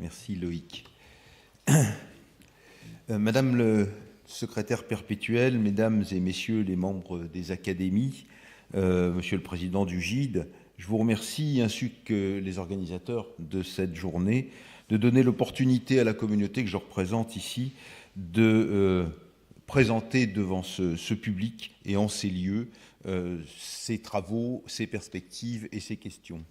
Merci Loïc. Madame le secrétaire perpétuel, mesdames et messieurs les membres des académies, monsieur le président du GIDE, je vous remercie, ainsi que les organisateurs de cette journée, de donner l'opportunité à la communauté que je représente ici de présenter devant ce public et en ces lieux ses travaux, ses perspectives et ses questions.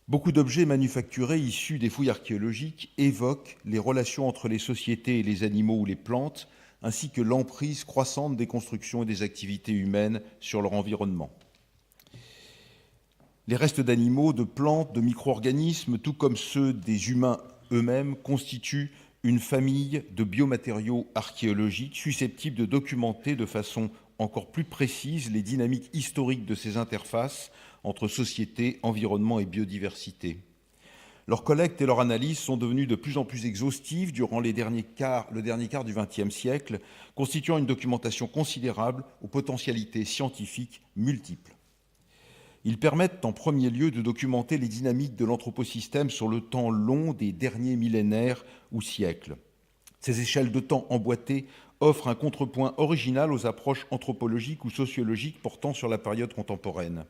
Beaucoup d'objets manufacturés issus des fouilles archéologiques évoquent les relations entre les sociétés et les animaux ou les plantes, ainsi que l'emprise croissante des constructions et des activités humaines sur leur environnement. Les restes d'animaux, de plantes, de micro-organismes, tout comme ceux des humains eux-mêmes, constituent une famille de biomatériaux archéologiques susceptibles de documenter de façon encore plus précise les dynamiques historiques de ces interfaces entre société, environnement et biodiversité. Leur collecte et leur analyse sont devenues de plus en plus exhaustives durant le dernier quart du XXe siècle, constituant une documentation considérable aux potentialités scientifiques multiples. Ils permettent en premier lieu de documenter les dynamiques de l'anthroposystème sur le temps long des derniers millénaires ou siècles. Ces échelles de temps emboîtées offrent un contrepoint original aux approches anthropologiques ou sociologiques portant sur la période contemporaine.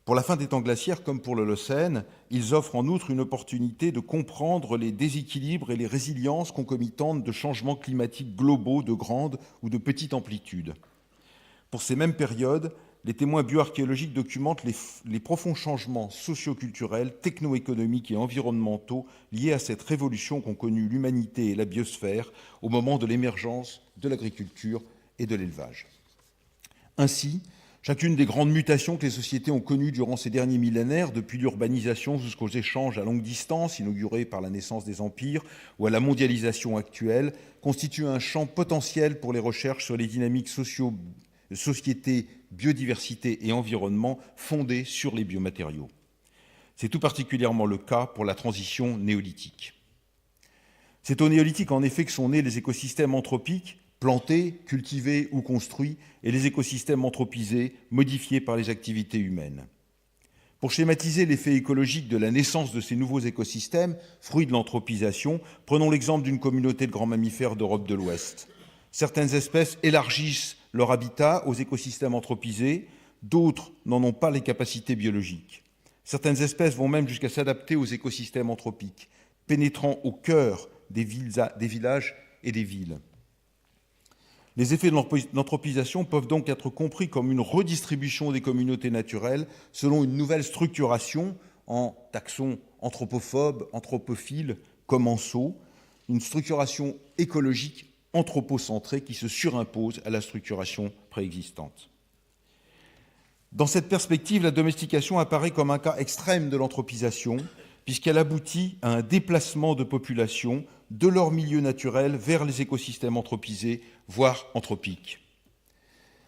Pour la fin des temps glaciaires comme pour l'Holocène, ils offrent en outre une opportunité de comprendre les déséquilibres et les résiliences concomitantes de changements climatiques globaux de grande ou de petite amplitude. Pour ces mêmes périodes, les témoins bioarchéologiques documentent les profonds changements socio-culturels, techno-économiques et environnementaux liés à cette révolution qu'ont connue l'humanité et la biosphère au moment de l'émergence de l'agriculture et de l'élevage. Ainsi, chacune des grandes mutations que les sociétés ont connues durant ces derniers millénaires, depuis l'urbanisation jusqu'aux échanges à longue distance inaugurés par la naissance des empires ou à la mondialisation actuelle, constitue un champ potentiel pour les recherches sur les dynamiques société, biodiversité et environnement fondées sur les biomatériaux. C'est tout particulièrement le cas pour la transition néolithique. C'est au néolithique en effet que sont nés les écosystèmes anthropiques, plantés, cultivés ou construits, et les écosystèmes anthropisés, modifiés par les activités humaines. Pour schématiser l'effet écologique de la naissance de ces nouveaux écosystèmes, fruits de l'anthropisation, prenons l'exemple d'une communauté de grands mammifères d'Europe de l'Ouest. Certaines espèces élargissent leur habitat aux écosystèmes anthropisés, d'autres n'en ont pas les capacités biologiques. Certaines espèces vont même jusqu'à s'adapter aux écosystèmes anthropiques, pénétrant au cœur des villages et des villes. Les effets de l'anthropisation peuvent donc être compris comme une redistribution des communautés naturelles selon une nouvelle structuration en taxons anthropophobes, anthropophiles, commensaux, une structuration écologique anthropocentrée qui se surimpose à la structuration préexistante. Dans cette perspective, la domestication apparaît comme un cas extrême de l'anthropisation, puisqu'elle aboutit à un déplacement de populations de leur milieu naturel vers les écosystèmes anthropisés, voire anthropiques.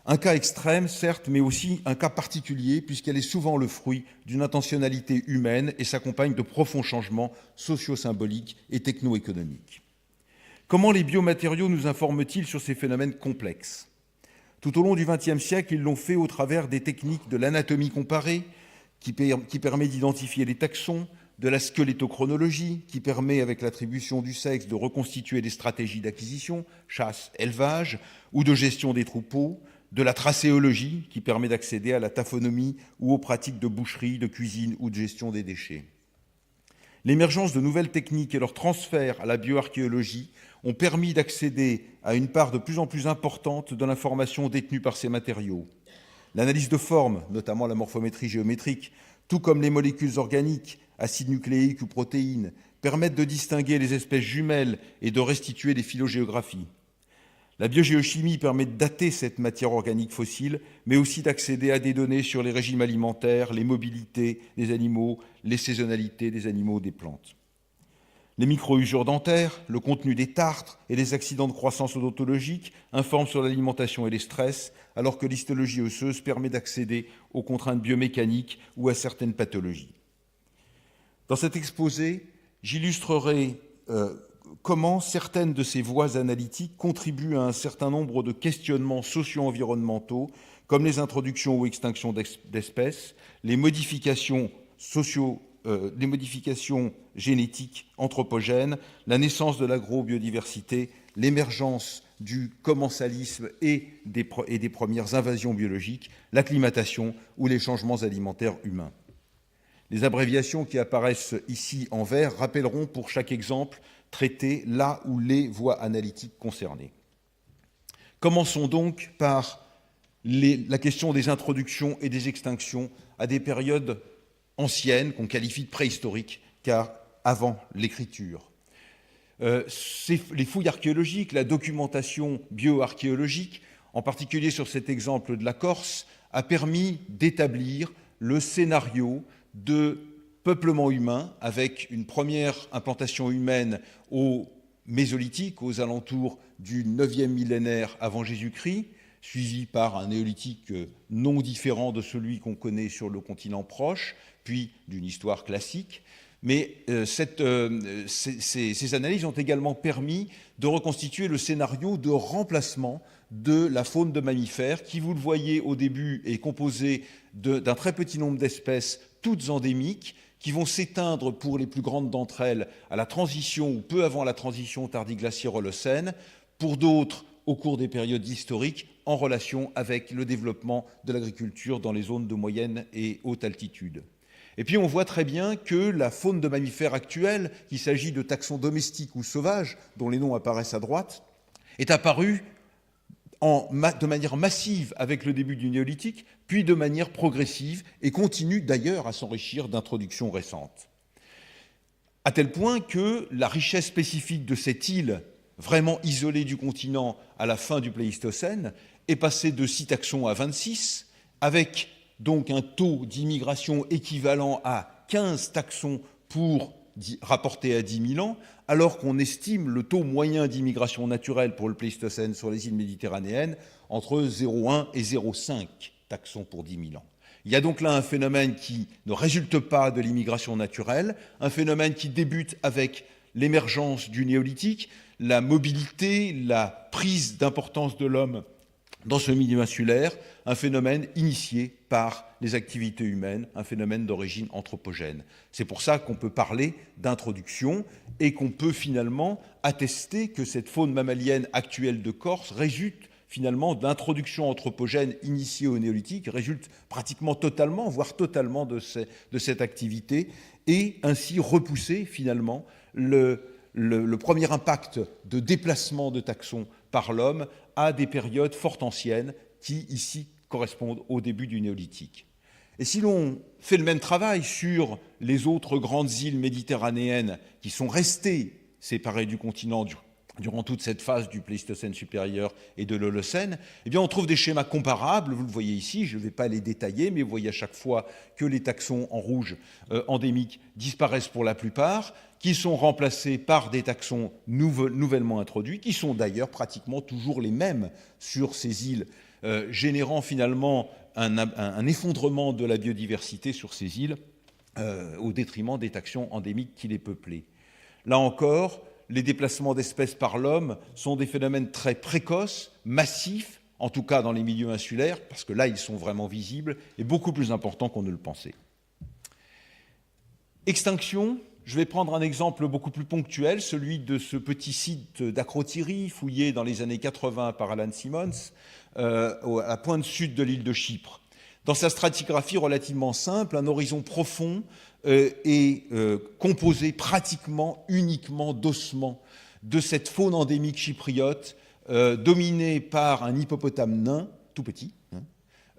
Un cas extrême, certes, mais aussi un cas particulier, puisqu'elle est souvent le fruit d'une intentionnalité humaine et s'accompagne de profonds changements socio-symboliques et techno-économiques. Comment les biomatériaux nous informent-ils sur ces phénomènes complexes ? Tout au long du XXe siècle, ils l'ont fait au travers des techniques de l'anatomie comparée, qui permet d'identifier les taxons, de la squelettochronologie, qui permet, avec l'attribution du sexe, de reconstituer des stratégies d'acquisition, chasse, élevage, ou de gestion des troupeaux, de la tracéologie, qui permet d'accéder à la taphonomie ou aux pratiques de boucherie, de cuisine ou de gestion des déchets. L'émergence de nouvelles techniques et leur transfert à la bioarchéologie ont permis d'accéder à une part de plus en plus importante de l'information détenue par ces matériaux. L'analyse de forme, notamment la morphométrie géométrique, tout comme les molécules organiques, acides nucléiques ou protéines, permettent de distinguer les espèces jumelles et de restituer des phylogéographies. La biogéochimie permet de dater cette matière organique fossile, mais aussi d'accéder à des données sur les régimes alimentaires, les mobilités des animaux, les saisonnalités des animaux, des plantes. Les micro-usures dentaires, le contenu des tartres et les accidents de croissance odontologique informent sur l'alimentation et les stress, alors que l'histologie osseuse permet d'accéder aux contraintes biomécaniques ou à certaines pathologies. Dans cet exposé, j'illustrerai comment certaines de ces voies analytiques contribuent à un certain nombre de questionnements socio-environnementaux, comme les introductions ou extinctions d'espèces, les modifications les modifications génétiques anthropogènes, la naissance de l'agrobiodiversité, l'émergence du commensalisme et des premières invasions biologiques, l'acclimatation ou les changements alimentaires humains. Les abréviations qui apparaissent ici en vert rappelleront pour chaque exemple traité là ou les voies analytiques concernées. Commençons donc par la question des introductions et des extinctions à des périodes anciennes qu'on qualifie de préhistoriques, car avant l'écriture. Les fouilles archéologiques, la documentation bioarchéologique, en particulier sur cet exemple de la Corse, a permis d'établir le scénario de peuplement humain avec une première implantation humaine au Mésolithique, aux alentours du 9e millénaire avant Jésus-Christ, suivi par un néolithique non différent de celui qu'on connaît sur le continent proche, puis d'une histoire classique. Mais ces analyses ont également permis de reconstituer le scénario de remplacement de la faune de mammifères qui, vous le voyez au début, est composée d'un très petit nombre d'espèces, toutes endémiques, qui vont s'éteindre pour les plus grandes d'entre elles à la transition ou peu avant la transition tardiglaciaire-Holocène, pour d'autres au cours des périodes historiques en relation avec le développement de l'agriculture dans les zones de moyenne et haute altitude. Et puis on voit très bien que la faune de mammifères actuelle, qu'il s'agit de taxons domestiques ou sauvages, dont les noms apparaissent à droite, est apparue de manière massive avec le début du néolithique, puis de manière progressive, et continue d'ailleurs à s'enrichir d'introductions récentes. À tel point que la richesse spécifique de cette île, vraiment isolée du continent à la fin du Pléistocène, est passée de 6 taxons à 26, avec donc un taux d'immigration équivalent à 15 taxons rapporté à 10 000 ans, alors qu'on estime le taux moyen d'immigration naturelle pour le Pléistocène sur les îles méditerranéennes entre 0,1 et 0,5 taxons pour 10 000 ans. Il y a donc là un phénomène qui ne résulte pas de l'immigration naturelle, un phénomène qui débute avec l'émergence du néolithique, la mobilité, la prise d'importance de l'homme dans ce milieu insulaire, un phénomène initié par les activités humaines, un phénomène d'origine anthropogène. C'est pour ça qu'on peut parler d'introduction et qu'on peut finalement attester que cette faune mammalienne actuelle de Corse résulte finalement d'introduction anthropogène initiée au néolithique, résulte pratiquement totalement, voire totalement de cette activité, et ainsi repousser finalement le premier impact de déplacement de taxons par l'homme à des périodes fort anciennes qui, ici, correspondent au début du néolithique. Et si l'on fait le même travail sur les autres grandes îles méditerranéennes qui sont restées séparées du continent durant toute cette phase du Pléistocène supérieur et de l'Holocène, eh bien on trouve des schémas comparables, vous le voyez ici, je ne vais pas les détailler, mais vous voyez à chaque fois que les taxons en rouge endémiques disparaissent pour la plupart, qui sont remplacés par des taxons nouvellement introduits, qui sont d'ailleurs pratiquement toujours les mêmes sur ces îles, générant finalement un effondrement de la biodiversité sur ces îles au détriment des taxons endémiques qui les peuplaient. Là encore, les déplacements d'espèces par l'homme sont des phénomènes très précoces, massifs, en tout cas dans les milieux insulaires, parce que là, ils sont vraiment visibles, et beaucoup plus importants qu'on ne le pensait. Extinction, je vais prendre un exemple beaucoup plus ponctuel, celui de ce petit site d'Akrotiri, fouillé dans les années 80 par Alan Simmons, à la pointe sud de l'île de Chypre. Dans sa stratigraphie relativement simple, un horizon profond est composé pratiquement uniquement d'ossements de cette faune endémique chypriote, dominée par un hippopotame nain, tout petit,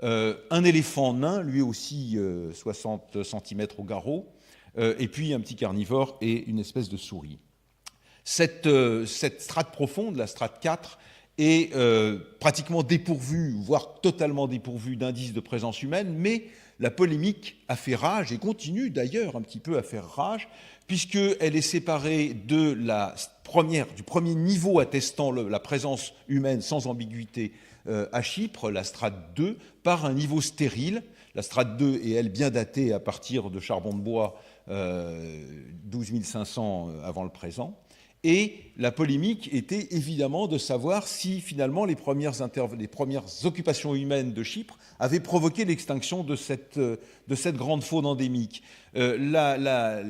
un éléphant nain, lui aussi 60 cm au garrot, et puis un petit carnivore et une espèce de souris. Cette strate profonde, la strate 4, est pratiquement dépourvue, voire totalement dépourvue d'indices de présence humaine, mais la polémique a fait rage, et continue d'ailleurs un petit peu à faire rage, puisqu'elle est séparée du premier niveau attestant la présence humaine sans ambiguïté à Chypre, la strate 2, par un niveau stérile. La strate 2 est, elle, bien datée à partir de charbon de bois 12 500 avant le présent. Et la polémique était évidemment de savoir si finalement les premières occupations humaines de Chypre avaient provoqué l'extinction de cette grande faune endémique. La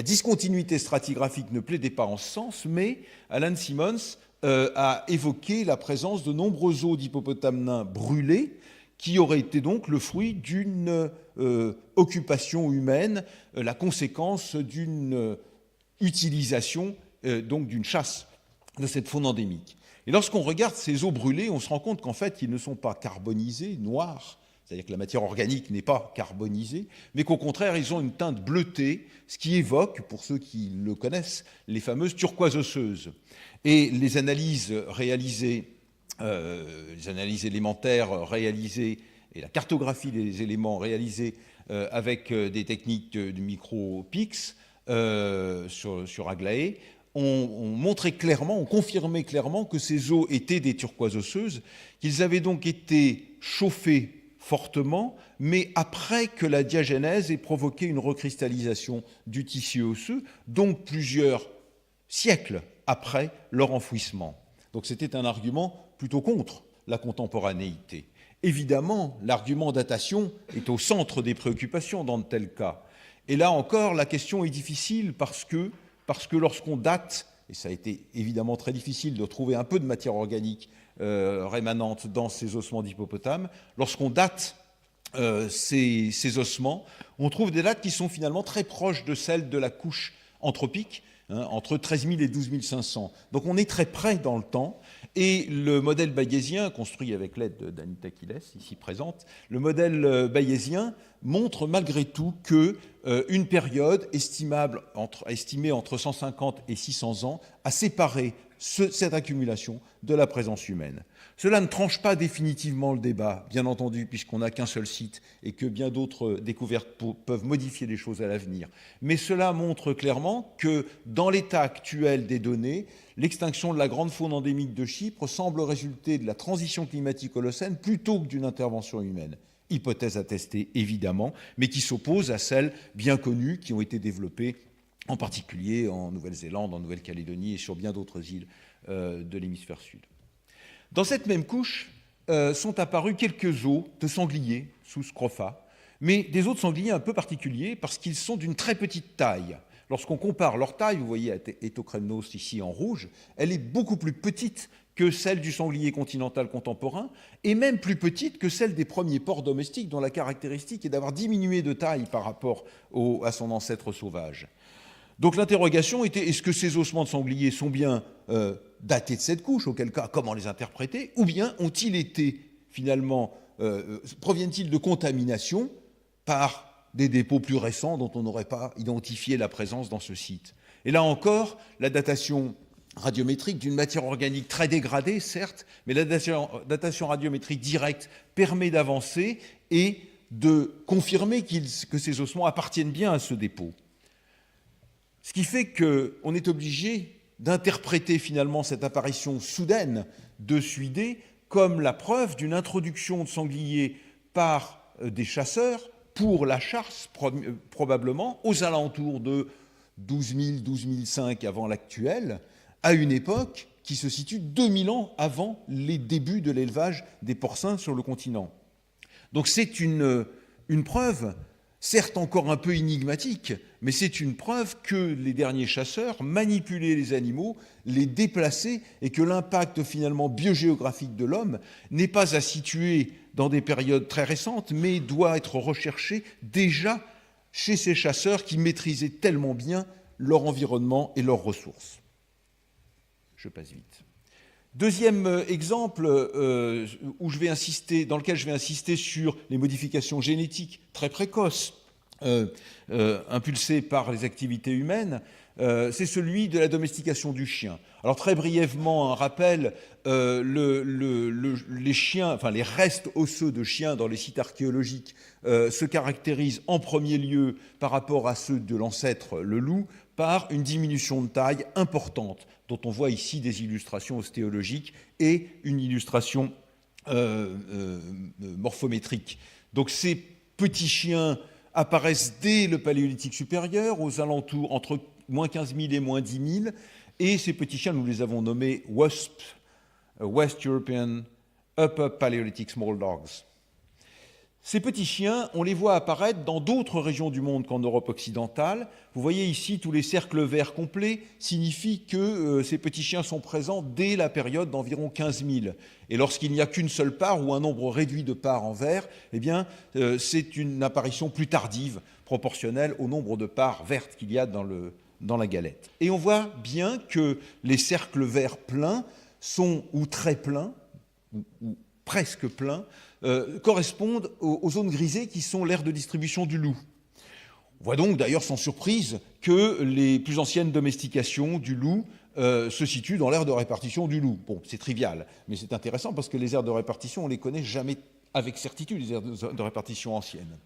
discontinuité stratigraphique ne plaidait pas en ce sens, mais Alan Simons a évoqué la présence de nombreux os d'hippopotames nains brûlés, qui aurait été donc le fruit d'une occupation humaine, la conséquence d'une utilisation, donc d'une chasse de cette faune endémique. Et lorsqu'on regarde ces os brûlés, on se rend compte qu'en fait, ils ne sont pas carbonisés, noirs, c'est-à-dire que la matière organique n'est pas carbonisée, mais qu'au contraire, ils ont une teinte bleutée, ce qui évoque, pour ceux qui le connaissent, les fameuses turquoises osseuses. Et les analyses réalisées, les analyses élémentaires réalisées et la cartographie des éléments réalisés avec des techniques de micro-pix sur Aglaé ont montré clairement, ont confirmé clairement que ces os étaient des turquoises osseuses, qu'ils avaient donc été chauffés fortement, mais après que la diagénèse ait provoqué une recristallisation du tissu osseux, donc plusieurs siècles après leur enfouissement. Donc c'était un argument plutôt contre la contemporanéité. Évidemment, l'argument datation est au centre des préoccupations dans de tels cas. Et là encore, la question est difficile parce que lorsqu'on date, et ça a été évidemment très difficile de trouver un peu de matière organique rémanente dans ces ossements d'hippopotame, lorsqu'on date ces ossements, on trouve des dates qui sont finalement très proches de celles de la couche anthropique, entre 13 000 et 12 500. Donc on est très près dans le temps, et le modèle bayésien, construit avec l'aide d'Anita Kiles, ici présente, le modèle bayésien montre malgré tout qu'une période estimée entre 150 et 600 ans a séparé cette accumulation de la présence humaine. Cela ne tranche pas définitivement le débat, bien entendu, puisqu'on n'a qu'un seul site et que bien d'autres découvertes peuvent modifier les choses à l'avenir. Mais cela montre clairement que, dans l'état actuel des données, l'extinction de la grande faune endémique de Chypre semble résulter de la transition climatique holocène plutôt que d'une intervention humaine. Hypothèse à tester, évidemment, mais qui s'oppose à celles bien connues qui ont été développées en particulier en Nouvelle-Zélande, en Nouvelle-Calédonie et sur bien d'autres îles de l'hémisphère sud. Dans cette même couche sont apparus quelques os de sangliers sous scrofa, mais des os de sangliers un peu particuliers parce qu'ils sont d'une très petite taille. Lorsqu'on compare leur taille, vous voyez Ethocremnos ici en rouge, elle est beaucoup plus petite que celle du sanglier continental contemporain, et même plus petite que celle des premiers porcs domestiques, dont la caractéristique est d'avoir diminué de taille par rapport à son ancêtre sauvage. Donc l'interrogation était, est-ce que ces ossements de sanglier sont bien datés de cette couche, auquel cas, comment les interpréter, ou bien ont-ils été, finalement, proviennent-ils de contamination par des dépôts plus récents dont on n'aurait pas identifié la présence dans ce site. Et là encore, la datation radiométrique d'une matière organique très dégradée, certes, mais la datation radiométrique directe permet d'avancer et de confirmer que ces ossements appartiennent bien à ce dépôt. Ce qui fait qu'on est obligé d'interpréter finalement cette apparition soudaine de suidés comme la preuve d'une introduction de sangliers par des chasseurs pour la chasse, probablement, aux alentours de 12 000, 12 500 avant l'actuel, à une époque qui se situe 2000 ans avant les débuts de l'élevage des porcins sur le continent. Donc c'est une preuve, certes encore un peu énigmatique, mais c'est une preuve que les derniers chasseurs manipulaient les animaux, les déplaçaient, et que l'impact finalement biogéographique de l'homme n'est pas à situer dans des périodes très récentes, mais doit être recherché déjà chez ces chasseurs qui maîtrisaient tellement bien leur environnement et leurs ressources. Je passe vite. Deuxième exemple dans lequel je vais insister sur les modifications génétiques très précoces impulsées par les activités humaines, c'est celui de la domestication du chien. Alors très brièvement, un rappel, les chiens, enfin les restes osseux de chiens dans les sites archéologiques se caractérisent en premier lieu par rapport à ceux de l'ancêtre le loup par une diminution de taille importante, dont on voit ici des illustrations ostéologiques et une illustration morphométrique. Donc ces petits chiens apparaissent dès le Paléolithique supérieur, aux alentours entre moins 15 000 et moins 10 000. Et ces petits chiens, nous les avons nommés WESP, West European Upper Paleolithic Small Dogs. Ces petits chiens, on les voit apparaître dans d'autres régions du monde qu'en Europe occidentale. Vous voyez ici tous les cercles verts complets signifient que ces petits chiens sont présents dès la période d'environ 15 000. Et lorsqu'il n'y a qu'une seule part ou un nombre réduit de parts en vert, eh bien, c'est une apparition plus tardive, proportionnelle au nombre de parts vertes qu'il y a dans la galette. Et on voit bien que les cercles verts pleins sont, ou très pleins, ou presque pleins, correspondent aux zones grisées qui sont l'aire de distribution du loup. On voit donc d'ailleurs sans surprise que les plus anciennes domestications du loup se situent dans l'aire de répartition du loup. Bon, c'est trivial, mais c'est intéressant parce que les aires de répartition, on ne les connaît jamais avec certitude, les aires de répartition anciennes.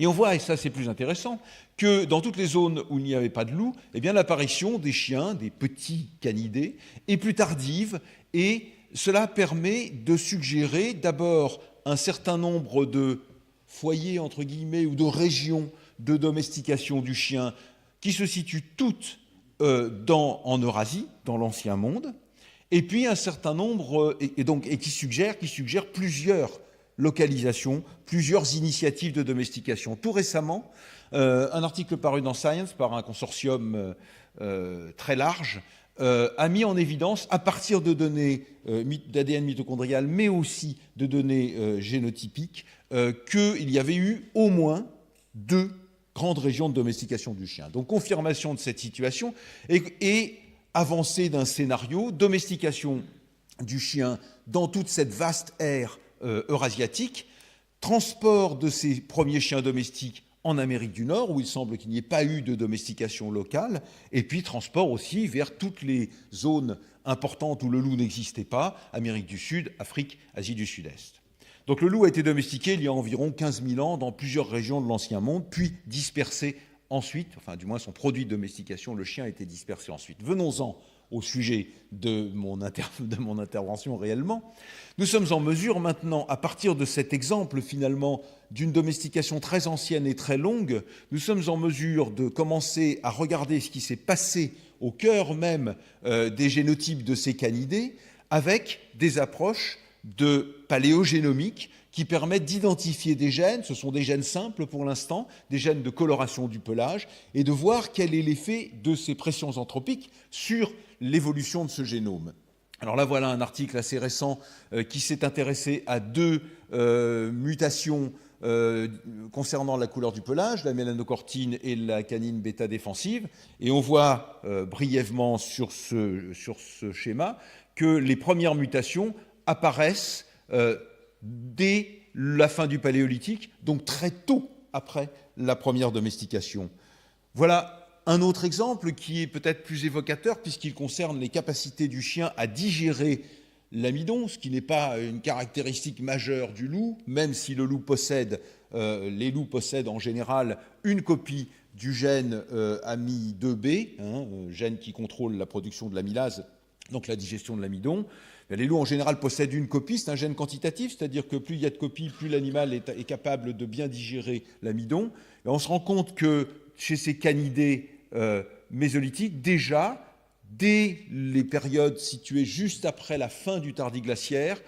Et on voit, et ça c'est plus intéressant, que dans toutes les zones où il n'y avait pas de loup, eh bien l'apparition des chiens, des petits canidés, est plus tardive, et cela permet de suggérer d'abord un certain nombre de foyers, entre guillemets, ou de régions de domestication du chien qui se situent toutes en Eurasie, dans l'Ancien Monde, et puis un certain nombre, et qui suggère plusieurs localisations, plusieurs initiatives de domestication. Tout récemment, un article paru dans Science par un consortium très large a mis en évidence, à partir de données d'ADN mitochondrial, mais aussi de données génotypiques, qu'il y avait eu au moins 2 grandes régions de domestication du chien. Donc confirmation de cette situation et avancée d'un scénario, domestication du chien dans toute cette vaste aire eurasiatique, transport de ces premiers chiens domestiques en Amérique du Nord, où il semble qu'il n'y ait pas eu de domestication locale, et puis transport aussi vers toutes les zones importantes où le loup n'existait pas, Amérique du Sud, Afrique, Asie du Sud-Est. Donc le loup a été domestiqué il y a environ 15 000 ans dans plusieurs régions de l'Ancien Monde, puis dispersé ensuite, enfin du moins son produit de domestication, le chien a été dispersé ensuite. Venons-en au sujet de mon intervention réellement. Nous sommes en mesure maintenant, à partir de cet exemple finalement d'une domestication très ancienne et très longue, nous sommes en mesure de commencer à regarder ce qui s'est passé au cœur même des génotypes de ces canidés avec des approches de paléogénomique qui permettent d'identifier des gènes, ce sont des gènes simples pour l'instant, des gènes de coloration du pelage, et de voir quel est l'effet de ces pressions anthropiques sur l'évolution de ce génome. Alors là, voilà un article assez récent qui s'est intéressé à 2 mutations concernant la couleur du pelage, la mélanocortine et la canine bêta-défensive. Et on voit brièvement sur ce schéma que les premières mutations apparaissent dès la fin du Paléolithique, donc très tôt après la première domestication. Voilà un autre exemple qui est peut-être plus évocateur puisqu'il concerne les capacités du chien à digérer l'amidon, ce qui n'est pas une caractéristique majeure du loup, même si les loups possèdent en général une copie du gène AMI2B, gène qui contrôle la production de l'amylase, donc la digestion de l'amidon. Les loups en général possèdent une copie, c'est un gène quantitatif, c'est-à-dire que plus il y a de copies, plus l'animal est capable de bien digérer l'amidon. Et on se rend compte que chez ces canidés mésolithiques, déjà, dès les périodes situées juste après la fin du tardiglaciaire,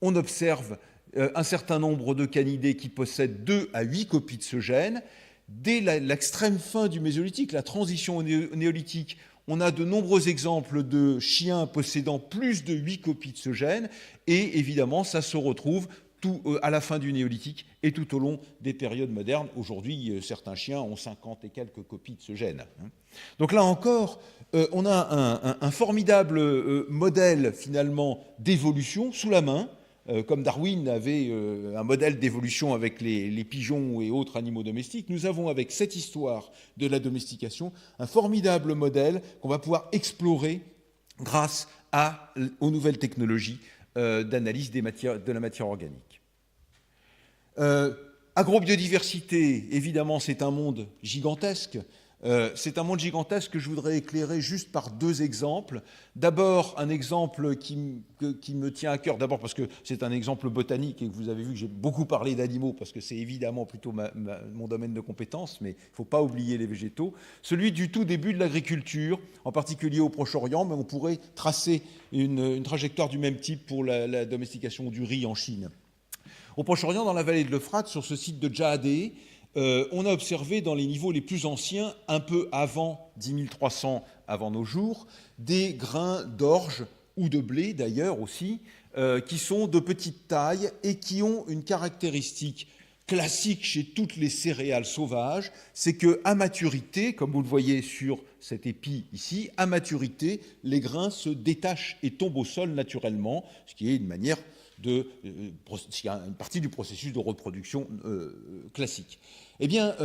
on observe un certain nombre de canidés qui possèdent 2 à 8 copies de ce gène. Dès l'extrême fin du mésolithique, la transition au néolithique, on a de nombreux exemples de chiens possédant plus de 8 copies de ce gène, et évidemment, ça se retrouve à la fin du néolithique et tout au long des périodes modernes. Aujourd'hui, certains chiens ont 50 et quelques copies de ce gène. Donc là encore, on a un formidable modèle finalement d'évolution sous la main, comme Darwin avait un modèle d'évolution avec les pigeons et autres animaux domestiques. Nous avons avec cette histoire de la domestication un formidable modèle qu'on va pouvoir explorer grâce aux nouvelles technologies d'analyse de la matière organique. Agrobiodiversité, évidemment, c'est un monde gigantesque. C'est un monde gigantesque que je voudrais éclairer juste par deux exemples. D'abord, un exemple qui me tient à cœur, d'abord parce que c'est un exemple botanique et que vous avez vu que j'ai beaucoup parlé d'animaux, parce que c'est évidemment plutôt mon domaine de compétence, mais il ne faut pas oublier les végétaux. Celui du tout début de l'agriculture, en particulier au Proche-Orient, mais on pourrait tracer une trajectoire du même type pour la domestication du riz en Chine. Au Proche-Orient, dans la vallée de l'Euphrate, sur ce site de Djahadeh, on a observé dans les niveaux les plus anciens, un peu avant 10 300 avant nos jours, des grains d'orge ou de blé d'ailleurs aussi, qui sont de petite taille et qui ont une caractéristique classique chez toutes les céréales sauvages, c'est qu'à maturité, comme vous le voyez sur cet épi ici, à maturité, les grains se détachent et tombent au sol naturellement, ce qui est une manière une partie du processus de reproduction classique. Eh bien,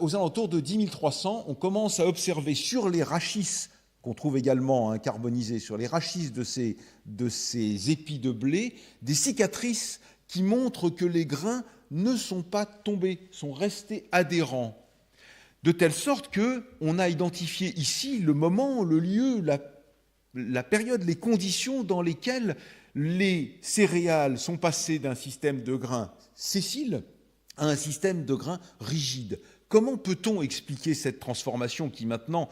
aux alentours de 10 300, on commence à observer sur les rachis, qu'on trouve également carbonisés, sur les rachis de ces épis de blé, des cicatrices qui montrent que les grains ne sont pas tombés, sont restés adhérents. De telle sorte qu'on a identifié ici le moment, le lieu, la période, les conditions dans lesquelles les céréales sont passées d'un système de grains sessiles à un système de grains rigides. Comment peut-on expliquer cette transformation qui maintenant,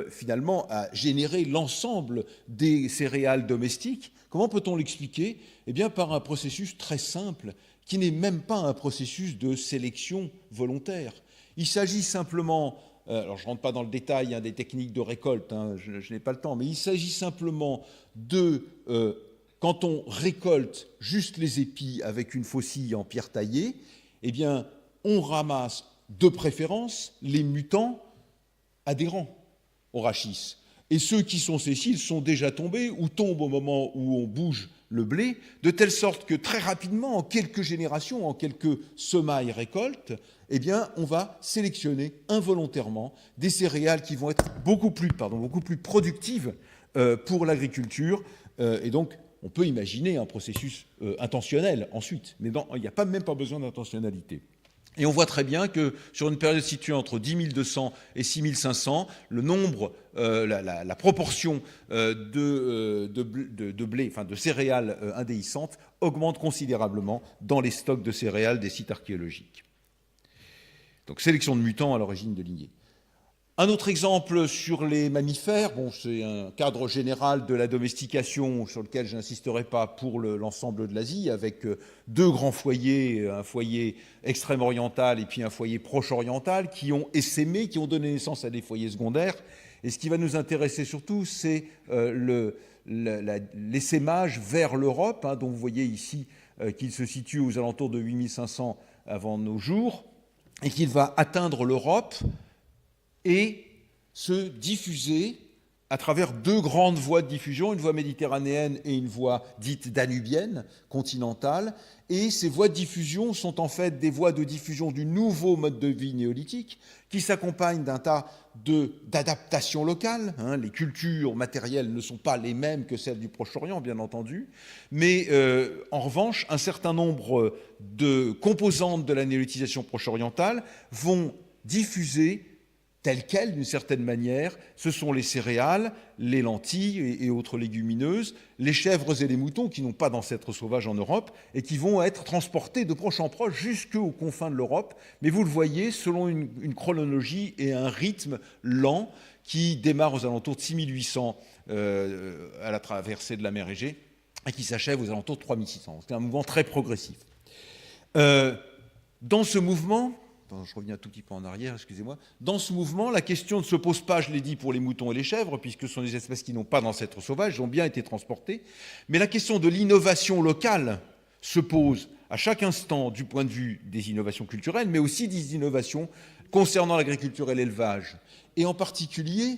finalement, a généré l'ensemble des céréales domestiques? Comment peut-on l'expliquer? Eh bien, par un processus très simple, qui n'est même pas un processus de sélection volontaire. Il s'agit simplement, alors je ne rentre pas dans le détail des techniques de récolte, je n'ai pas le temps, mais il s'agit simplement de... quand on récolte juste les épis avec une faucille en pierre taillée, eh bien, on ramasse de préférence les mutants adhérents au rachis. Et ceux qui sont sessiles sont déjà tombés ou tombent au moment où on bouge le blé, de telle sorte que très rapidement, en quelques générations, en quelques semailles récoltes, eh bien, on va sélectionner involontairement des céréales qui vont être beaucoup plus productives pour l'agriculture. Et donc, on peut imaginer un processus intentionnel ensuite, mais il n'y a même pas besoin d'intentionnalité. Et on voit très bien que sur une période située entre 10 200 et 6 500, le nombre, la proportion de blé, enfin de céréales indéhiscentes augmente considérablement dans les stocks de céréales des sites archéologiques. Donc sélection de mutants à l'origine de lignées. Un autre exemple sur les mammifères, c'est un cadre général de la domestication sur lequel je n'insisterai pas pour l'ensemble de l'Asie, avec deux grands foyers, un foyer extrême-oriental et puis un foyer proche-oriental, qui ont essaimé, qui ont donné naissance à des foyers secondaires. Et ce qui va nous intéresser surtout, c'est l'essaimage vers l'Europe, dont vous voyez ici qu'il se situe aux alentours de 8500 avant nos jours, et qu'il va atteindre l'Europe et se diffuser à travers deux grandes voies de diffusion, une voie méditerranéenne et une voie dite danubienne, continentale. Et ces voies de diffusion sont en fait des voies de diffusion du nouveau mode de vie néolithique qui s'accompagnent d'un tas d'adaptations locales. Les cultures matérielles ne sont pas les mêmes que celles du Proche-Orient, bien entendu. Mais en revanche, un certain nombre de composantes de la néolithisation proche-orientale vont diffuser telles quelles, d'une certaine manière, ce sont les céréales, les lentilles et autres légumineuses, les chèvres et les moutons qui n'ont pas d'ancêtres sauvages en Europe et qui vont être transportés de proche en proche jusqu'aux confins de l'Europe. Mais vous le voyez, selon une chronologie et un rythme lent qui démarre aux alentours de 6800 à la traversée de la mer Égée et qui s'achève aux alentours de 3600. C'est un mouvement très progressif. Dans ce mouvement... Je reviens un tout petit peu en arrière, excusez-moi. Dans ce mouvement, la question ne se pose pas, je l'ai dit, pour les moutons et les chèvres, puisque ce sont des espèces qui n'ont pas d'ancêtres sauvages, ils ont bien été transportées. Mais la question de l'innovation locale se pose à chaque instant du point de vue des innovations culturelles, mais aussi des innovations concernant l'agriculture et l'élevage. Et en particulier,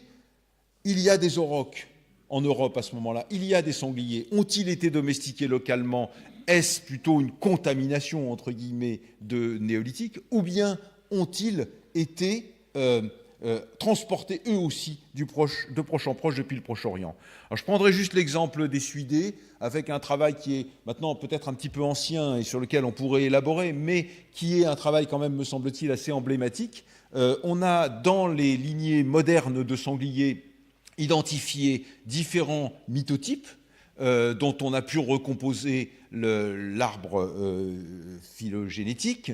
il y a des aurochs en Europe à ce moment-là, il y a des sangliers. Ont-ils été domestiqués localement ? Est-ce plutôt une contamination, entre guillemets, de néolithique, ou bien ont-ils été transportés eux aussi de proche en proche depuis le Proche-Orient. Alors je prendrai juste l'exemple des Suidés, avec un travail qui est maintenant peut-être un petit peu ancien et sur lequel on pourrait élaborer, mais qui est un travail quand même, me semble-t-il, assez emblématique. On a dans les lignées modernes de sangliers identifié différents mythotypes dont on a pu recomposer l'arbre phylogénétique,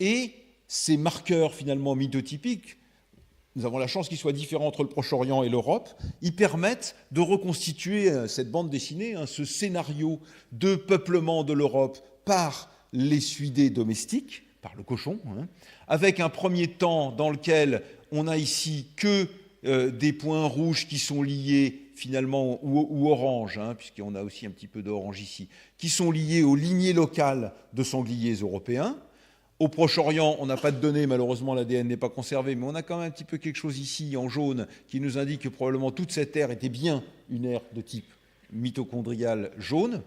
et ces marqueurs finalement mythotypiques, nous avons la chance qu'ils soient différents entre le Proche-Orient et l'Europe, ils permettent de reconstituer cette bande dessinée, ce scénario de peuplement de l'Europe par les suidés domestiques, par le cochon, avec un premier temps dans lequel on a ici que des points rouges qui sont liés finalement, ou orange, puisqu'on a aussi un petit peu d'orange ici, qui sont liés aux lignées locales de sangliers européens. Au Proche-Orient, on n'a pas de données, malheureusement l'ADN n'est pas conservé, mais on a quand même un petit peu quelque chose ici en jaune qui nous indique que probablement toute cette ère était bien une ère de type mitochondrial jaune.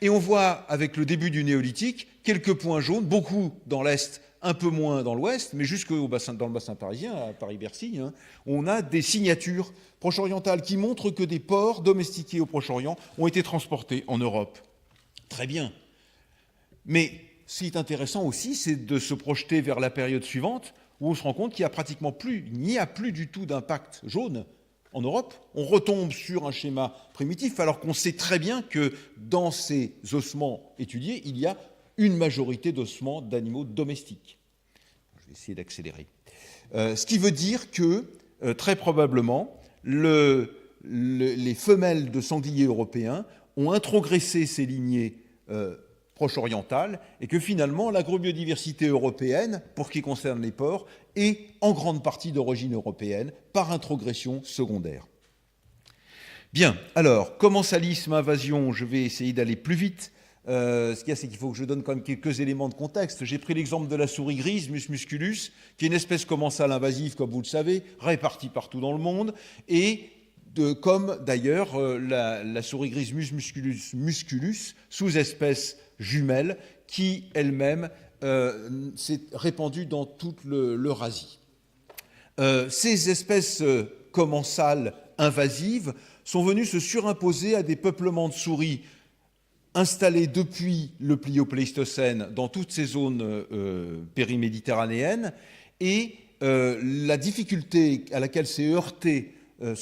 Et on voit avec le début du néolithique quelques points jaunes, beaucoup dans l'Est, un peu moins dans l'ouest, mais jusque dans le bassin parisien, à Paris-Bercy, on a des signatures proche-orientales qui montrent que des porcs domestiqués au Proche-Orient ont été transportés en Europe. Très bien. Mais ce qui est intéressant aussi, c'est de se projeter vers la période suivante, où on se rend compte qu'il n'y a plus du tout d'impact jaune en Europe. On retombe sur un schéma primitif, alors qu'on sait très bien que dans ces ossements étudiés, il y a une majorité d'ossements d'animaux domestiques. Je vais essayer d'accélérer. Ce qui veut dire que, très probablement, les femelles de sangliers européens ont introgressé ces lignées proche-orientales et que finalement, l'agrobiodiversité européenne, pour ce qui concerne les porcs, est en grande partie d'origine européenne par introgression secondaire. Bien, alors, commensalisme, invasion, je vais essayer d'aller plus vite. Ce qu'il y a, c'est qu'il faut que je donne quand même quelques éléments de contexte. J'ai pris l'exemple de la souris grise, Mus musculus, qui est une espèce commensale invasive, comme vous le savez, répartie partout dans le monde, et comme d'ailleurs la souris grise Mus musculus, sous-espèce jumelle, qui elle-même s'est répandue dans toute l'Eurasie. Ces espèces commensales invasives sont venues se surimposer à des peuplements de souris installés depuis le Pliocléistocène dans toutes ces zones périméditerranéennes, et la difficulté à laquelle se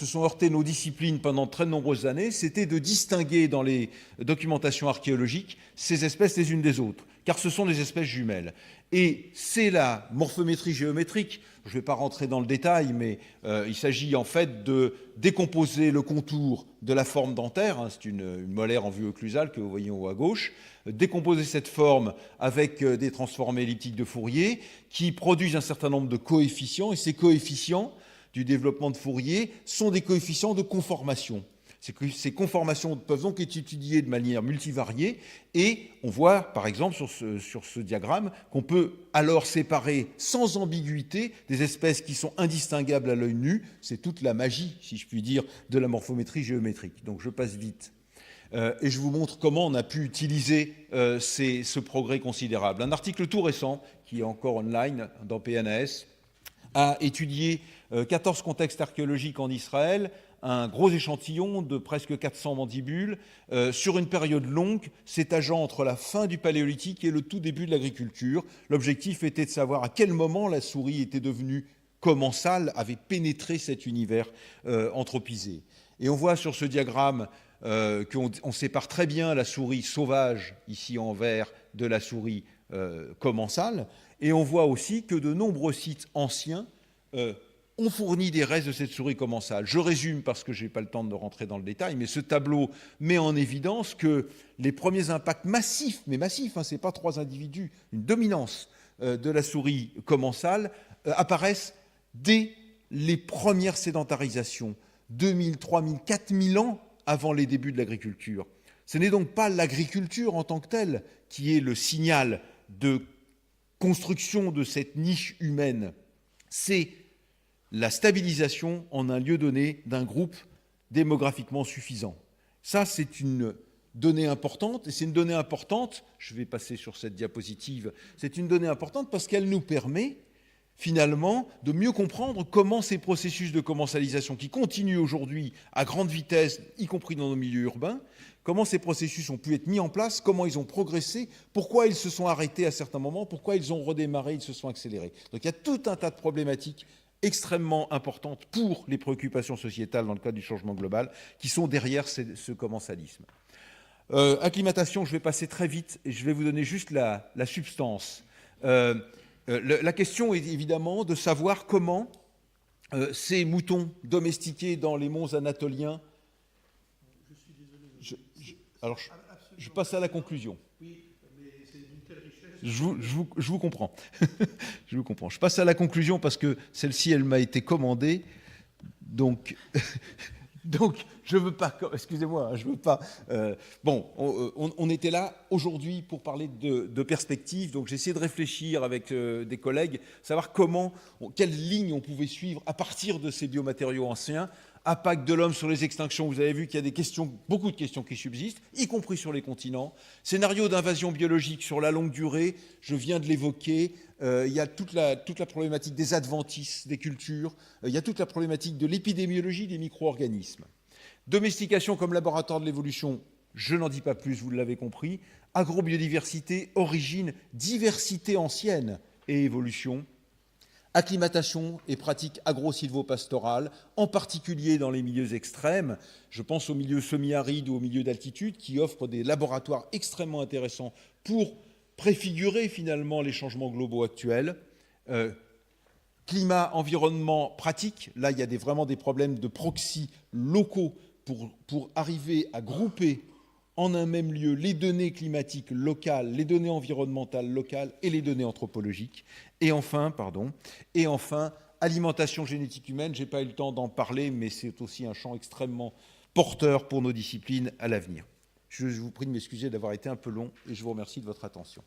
sont heurtées nos disciplines pendant de très nombreuses années, c'était de distinguer dans les documentations archéologiques ces espèces les unes des autres, car ce sont des espèces jumelles. Et c'est la morphométrie géométrique, je ne vais pas rentrer dans le détail, mais il s'agit en fait de décomposer le contour de la forme dentaire, c'est une molaire en vue occlusale que vous voyez en haut à gauche, décomposer cette forme avec des transformés elliptiques de Fourier qui produisent un certain nombre de coefficients, et ces coefficients du développement de Fourier sont des coefficients de conformation. Ces conformations peuvent donc être étudiées de manière multivariée, et on voit par exemple sur ce diagramme qu'on peut alors séparer sans ambiguïté des espèces qui sont indistinguables à l'œil nu. C'est toute la magie, si je puis dire, de la morphométrie géométrique. Donc je passe vite. Et je vous montre comment on a pu utiliser ce progrès considérable. Un article tout récent, qui est encore online dans PNAS, a étudié 14 contextes archéologiques en Israël, un gros échantillon de presque 400 mandibules, sur une période longue, s'étageant entre la fin du Paléolithique et le tout début de l'agriculture. L'objectif était de savoir à quel moment la souris était devenue commensale, avait pénétré cet univers anthropisé. Et on voit sur ce diagramme qu'on sépare très bien la souris sauvage, ici en vert, de la souris commensale. Et on voit aussi que de nombreux sites anciens ont fourni des restes de cette souris commensale. Je résume parce que je n'ai pas le temps de rentrer dans le détail, mais ce tableau met en évidence que les premiers impacts massifs, mais massifs, ce n'est pas 3 individus, une dominance de la souris commensale, apparaissent dès les premières sédentarisations, 2000, 3000, 4000 ans avant les débuts de l'agriculture. Ce n'est donc pas l'agriculture en tant que telle qui est le signal de construction de cette niche humaine, c'est la stabilisation en un lieu donné d'un groupe démographiquement suffisant. Ça, c'est une donnée importante, et c'est une donnée importante, je vais passer sur cette diapositive, c'est une donnée importante parce qu'elle nous permet finalement, de mieux comprendre comment ces processus de commercialisation qui continuent aujourd'hui à grande vitesse, y compris dans nos milieux urbains, comment ces processus ont pu être mis en place, comment ils ont progressé, pourquoi ils se sont arrêtés à certains moments, pourquoi ils ont redémarré, ils se sont accélérés. Donc il y a tout un tas de problématiques extrêmement importantes pour les préoccupations sociétales dans le cadre du changement global qui sont derrière ce commensalisme. Acclimatation, je vais passer très vite et je vais vous donner juste la substance. La question est évidemment de savoir comment ces moutons domestiqués dans les monts anatoliens... Je suis désolé. Alors, je passe à la conclusion. Oui, mais c'est d'une telle richesse. Je vous comprends. Je vous comprends. Je passe à la conclusion parce que celle-ci, elle m'a été commandée. Donc, je ne veux pas... Excusez-moi, je ne veux pas... bon, on était là aujourd'hui pour parler de perspective. Donc, j'ai essayé de réfléchir avec des collègues, savoir quelle ligne on pouvait suivre à partir de ces biomatériaux anciens. Impact de l'homme sur les extinctions, vous avez vu qu'il y a des questions, beaucoup de questions qui subsistent, y compris sur les continents. Scénario d'invasion biologique sur la longue durée, je viens de l'évoquer. Il y a toute la problématique des adventices des cultures. Il y a toute la problématique de l'épidémiologie des micro-organismes. Domestication comme laboratoire de l'évolution, je n'en dis pas plus, vous l'avez compris. Agrobiodiversité, origine, diversité ancienne et évolution. Acclimatation et pratiques agro-silvopastorales, en particulier dans les milieux extrêmes. Je pense aux milieux semi-arides ou aux milieux d'altitude qui offrent des laboratoires extrêmement intéressants pour préfigurer finalement les changements globaux actuels. Climat, environnement, pratique. Là, il y a vraiment des problèmes de proxy locaux pour arriver à grouper en un même lieu les données climatiques locales, les données environnementales locales et les données anthropologiques. Et enfin, alimentation génétique humaine. Je n'ai pas eu le temps d'en parler, mais c'est aussi un champ extrêmement porteur pour nos disciplines à l'avenir. Je vous prie de m'excuser d'avoir été un peu long et je vous remercie de votre attention.